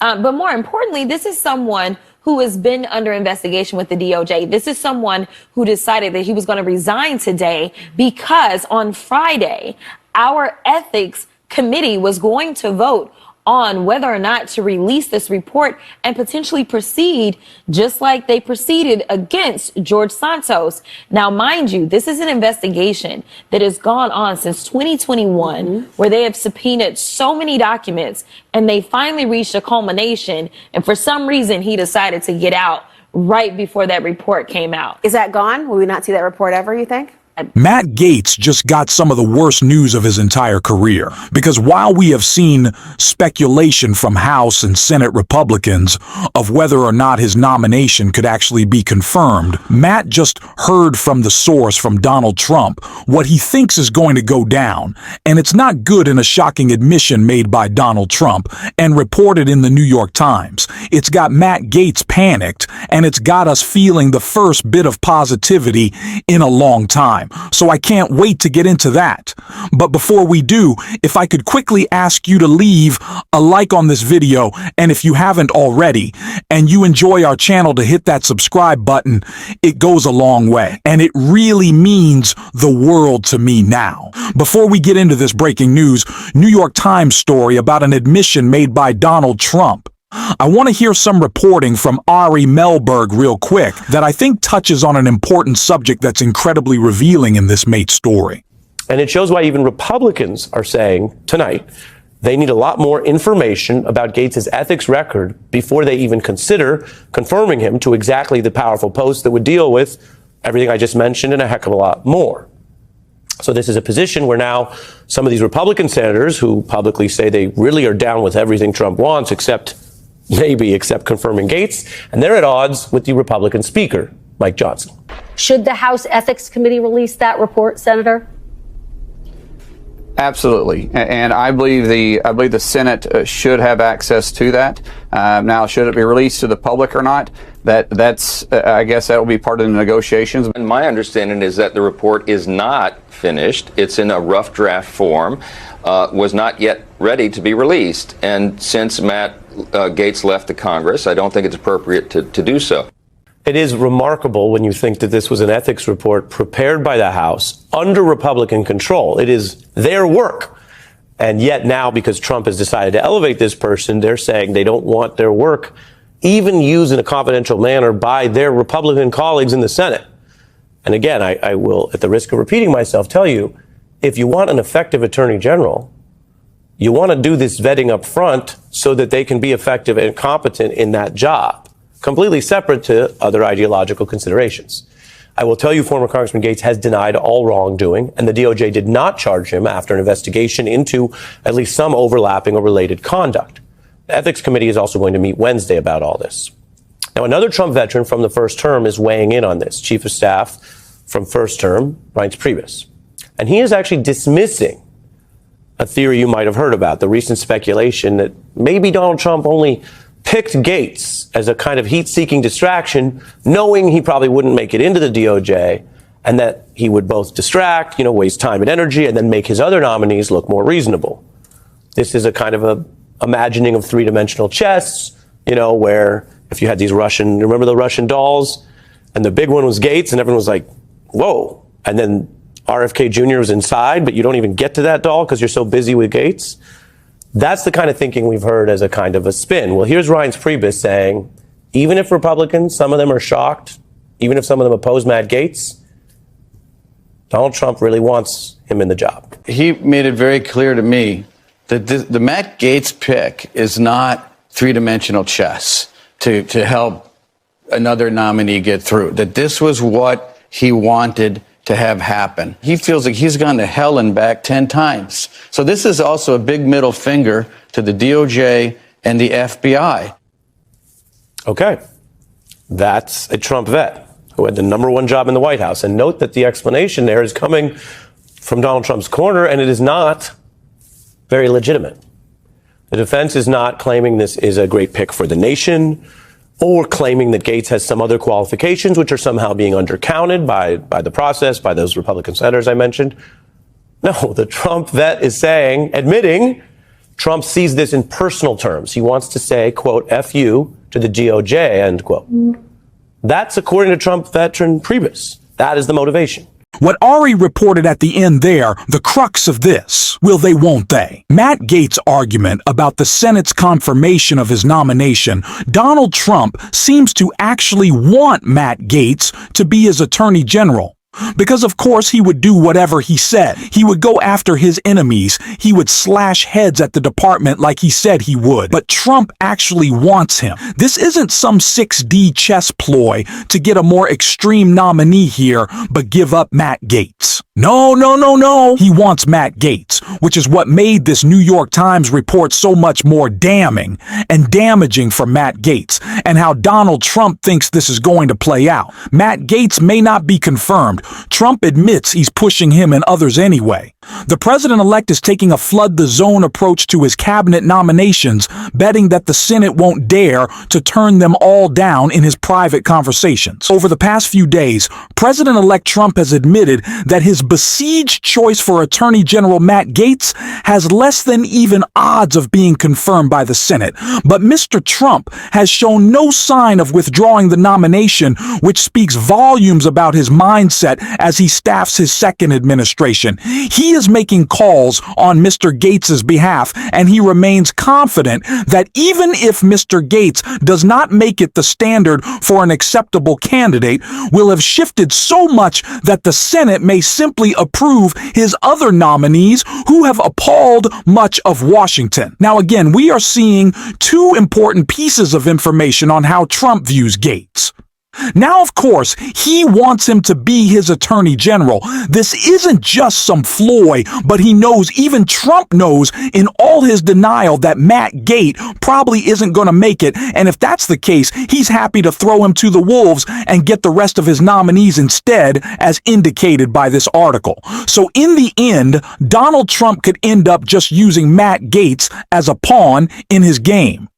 But more importantly, this is someone who has been under investigation with the DOJ. This is someone who decided that he was going to resign today because on Friday, our ethics committee was going to vote on whether or not to release this report and potentially proceed just like they proceeded against George Santos. Now, mind you, this is an investigation that has gone on since 2021, where they have subpoenaed so many documents and they finally reached a culmination. And for some reason, he decided to get out right before that report came out. Is that gone? Will we not see that report ever, you think? Matt Gaetz just got some of the worst news of his entire career, because while we have seen speculation from House and Senate Republicans of whether or not his nomination could actually be confirmed, Matt just heard from the source, from Donald Trump, what he thinks is going to go down. And it's not good in a shocking admission made by Donald Trump and reported in the New York Times. It's got Matt Gaetz panicked, and it's got us feeling the first bit of positivity in a long time. So I can't wait to get into that. But before we do, if I could quickly ask you to leave a like on this video, and if you haven't already, and you enjoy our channel, to hit that subscribe button. It goes a long way, and it really means the world to me now. Before we get into this breaking news, New York Times story about an admission made by Donald Trump. I want to hear some reporting from Ari Melberg real quick that I think touches on an important subject that's incredibly revealing in this mate story. And it shows why even Republicans are saying tonight they need a lot more information about Gaetz' ethics record before they even consider confirming him to exactly the powerful post that would deal with everything I just mentioned and a heck of a lot more. So this is a position where now some of these Republican senators who publicly say they really are down with everything Trump wants, except confirming Gaetz, and they're at odds with the Republican Speaker, Mike Johnson. Should the House Ethics Committee release that report, Senator? Absolutely, and I believe the Senate should have access to that. Now, should it be released to the public or not? That's I guess that will be part of the negotiations. And my understanding is that the report is not finished. It's in a rough draft form, was not yet ready to be released. And since Matt Gaetz left the Congress, I don't think it's appropriate to do so. It is remarkable when you think that this was an ethics report prepared by the House under Republican control. It is their work. And yet now, because Trump has decided to elevate this person, they're saying they don't want their work even used in a confidential manner by their Republican colleagues in the Senate. And again, I will, at the risk of repeating myself, tell you, if you want an effective attorney general, you want to do this vetting up front so that they can be effective and competent in that job, completely separate to other ideological considerations. I will tell you, former Congressman Gaetz has denied all wrongdoing, and the DOJ did not charge him after an investigation into at least some overlapping or related conduct. The Ethics Committee is also going to meet Wednesday about all this. Now, another Trump veteran from the first term is weighing in on this, Chief of Staff from first term, Reince Priebus. And he is actually dismissing a theory you might have heard about, the recent speculation that maybe Donald Trump only picked Gaetz as a kind of heat-seeking distraction, knowing he probably wouldn't make it into the DOJ, and that he would both distract, waste time and energy, and then make his other nominees look more reasonable. This is a kind of a imagining of three-dimensional chess, where if you had these remember the Russian dolls? And the big one was Gaetz, and everyone was like, whoa. And then RFK Jr. was inside, but you don't even get to that doll because you're so busy with Gaetz. That's the kind of thinking we've heard as a kind of a spin. Well, here's Reince Priebus saying, even if Republicans, some of them are shocked, even if some of them oppose Matt Gaetz, Donald Trump really wants him in the job. He made it very clear to me that the Matt Gaetz pick is not three-dimensional chess to help another nominee get through, that this was what he wanted to have happen. He feels like he's gone to hell and back 10 times. So this is also a big middle finger to the DOJ and the FBI. Okay. That's a Trump vet who had the #1 job in the White House. And note that the explanation there is coming from Donald Trump's corner, and it is not very legitimate. The defense is not claiming this is a great pick for the nation, or claiming that Gaetz has some other qualifications which are somehow being undercounted by the process, by those Republican senators I mentioned. No, the Trump vet is admitting Trump sees this in personal terms. He wants to say, quote, F you to the DOJ, end quote. That's according to Trump veteran Priebus. That is the motivation. What Ari reported at the end there, the crux of this, will they, won't they? Matt Gaetz' argument about the Senate's confirmation of his nomination, Donald Trump seems to actually want Matt Gaetz to be his attorney general. Because, of course, he would do whatever he said. He would go after his enemies. He would slash heads at the department like he said he would. But Trump actually wants him. This isn't some 6D chess ploy to get a more extreme nominee here, but give up Matt Gaetz. No, no, no, no. He wants Matt Gaetz, which is what made this New York Times report so much more damning and damaging for Matt Gaetz, and how Donald Trump thinks this is going to play out. Matt Gaetz may not be confirmed. Trump admits he's pushing him and others anyway. The president-elect is taking a flood-the-zone approach to his cabinet nominations, betting that the Senate won't dare to turn them all down in his private conversations. Over the past few days, President-elect Trump has admitted that his besieged choice for Attorney General Matt Gaetz has less than even odds of being confirmed by the Senate. But Mr. Trump has shown no sign of withdrawing the nomination, which speaks volumes about his mindset as he staffs his second administration. He is making calls on Mr. Gaetz's behalf, and he remains confident that even if Mr. Gaetz does not make it the standard for an acceptable candidate, will have shifted so much that the Senate may simply approve his other nominees who have appalled much of Washington. Now again, we are seeing two important pieces of information on how Trump views Gaetz. Now, of course, he wants him to be his attorney general. This isn't just some ploy, but he knows, even Trump knows in all his denial, that Matt Gaetz probably isn't going to make it. And if that's the case, he's happy to throw him to the wolves and get the rest of his nominees instead, as indicated by this article. So in the end, Donald Trump could end up just using Matt Gaetz as a pawn in his game,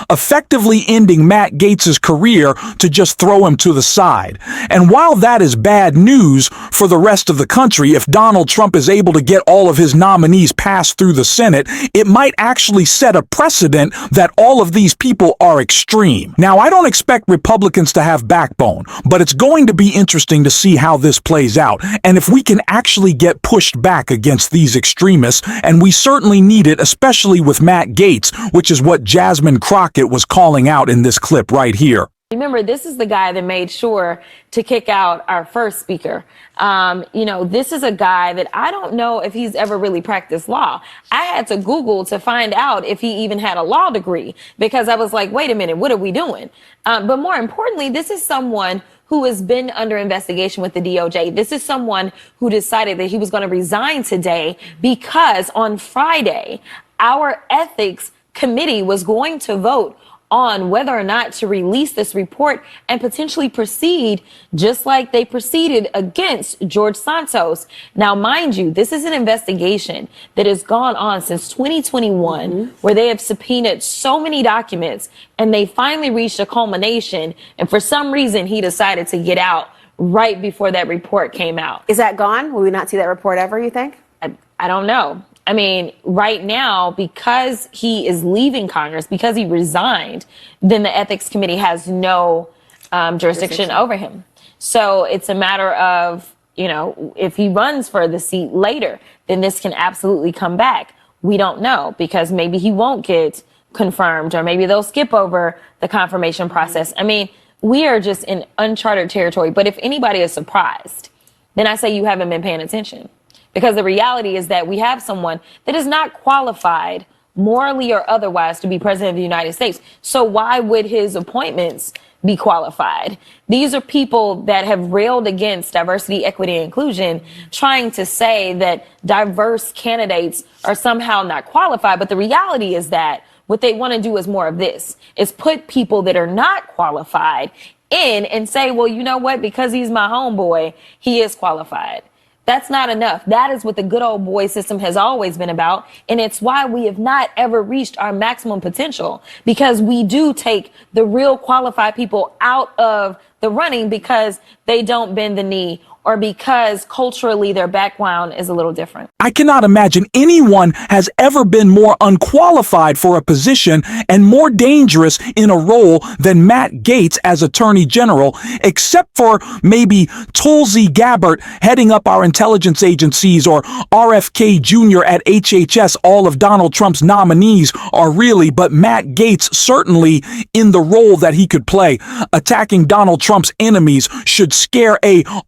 effectively ending Matt Gaetz's career to just throw him to the side. And while that is bad news for the rest of the country, if Donald Trump is able to get all of his nominees passed through the Senate, it might actually set a precedent that all of these people are extreme. Now, I don't expect Republicans to have backbone, but it's going to be interesting to see how this plays out, and if we can actually get pushed back against these extremists, and we certainly need it, especially with Matt Gaetz, which is what Jasmine Crockett was calling out in this clip right here. Remember, this is the guy that made sure to kick out our first speaker. This is a guy that I don't know if he's ever really practiced law. I had to Google to find out if he even had a law degree, because I was like, wait a minute, what are we doing? But more importantly, this is someone who has been under investigation with the DOJ. This is someone who decided that he was going to resign today because on Friday, our ethics committee was going to vote on whether or not to release this report and potentially proceed just like they proceeded against George Santos. Now, mind you, this is an investigation that has gone on since 2021, where they have subpoenaed so many documents, and they finally reached a culmination. And for some reason, he decided to get out right before that report came out. Is that gone? Will we not see that report ever, you think? I don't know. I mean, right now, because he is leaving Congress, because he resigned, then the ethics committee has no jurisdiction over him. So it's a matter of, if he runs for the seat later, then this can absolutely come back. We don't know, because maybe he won't get confirmed, or maybe they'll skip over the confirmation process. I mean, we are just in uncharted territory. But if anybody is surprised, then I say you haven't been paying attention. Because the reality is that we have someone that is not qualified morally or otherwise to be president of the United States. So why would his appointments be qualified? These are people that have railed against diversity, equity, and inclusion, trying to say that diverse candidates are somehow not qualified. But the reality is that what they want to do is more of this, is put people that are not qualified in and say, well, you know what? Because he's my homeboy, he is qualified. That's not enough. That is what the good old boy system has always been about. And it's why we have not ever reached our maximum potential, because we do take the real qualified people out of the running because they don't bend the knee or because culturally their background is a little different. I cannot imagine anyone has ever been more unqualified for a position and more dangerous in a role than Matt Gaetz as Attorney General, except for maybe Tulsi Gabbard heading up our intelligence agencies, or RFK Jr. at HHS. All of Donald Trump's nominees are really, but Matt Gaetz certainly in the role that he could play. Attacking Donald Trump's enemies should scare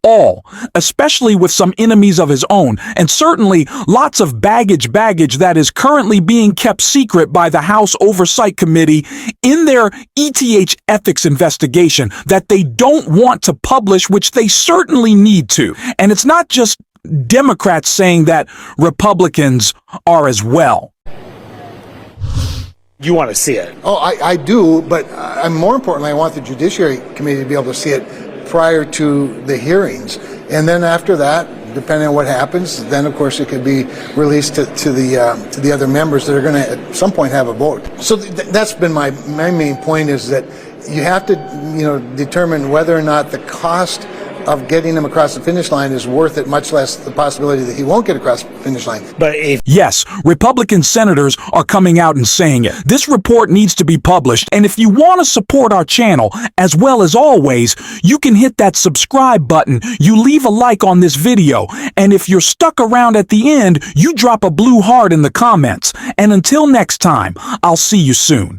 all, especially with some enemies of his own, and certainly lots of baggage that is currently being kept secret by the House Oversight Committee in their ETH ethics investigation that they don't want to publish, which they certainly need to. And it's not just Democrats saying that, Republicans are as well. You want to see it? Oh, I do, but more importantly, I want the Judiciary Committee to be able to see it prior to the hearings. And then after that, depending on what happens, then of course it could be released to the other members that are going to at some point have a vote. So that's been my main point, is that you have to determine whether or not the cost of getting him across the finish line is worth it, much less the possibility that he won't get across the finish line. But if Yes, Republican senators are coming out and saying it. This report needs to be published, and if you want to support our channel, as well as always, you can hit that subscribe button, you leave a like on this video, and if you're stuck around at the end, you drop a blue heart in the comments. And until next time, I'll see you soon.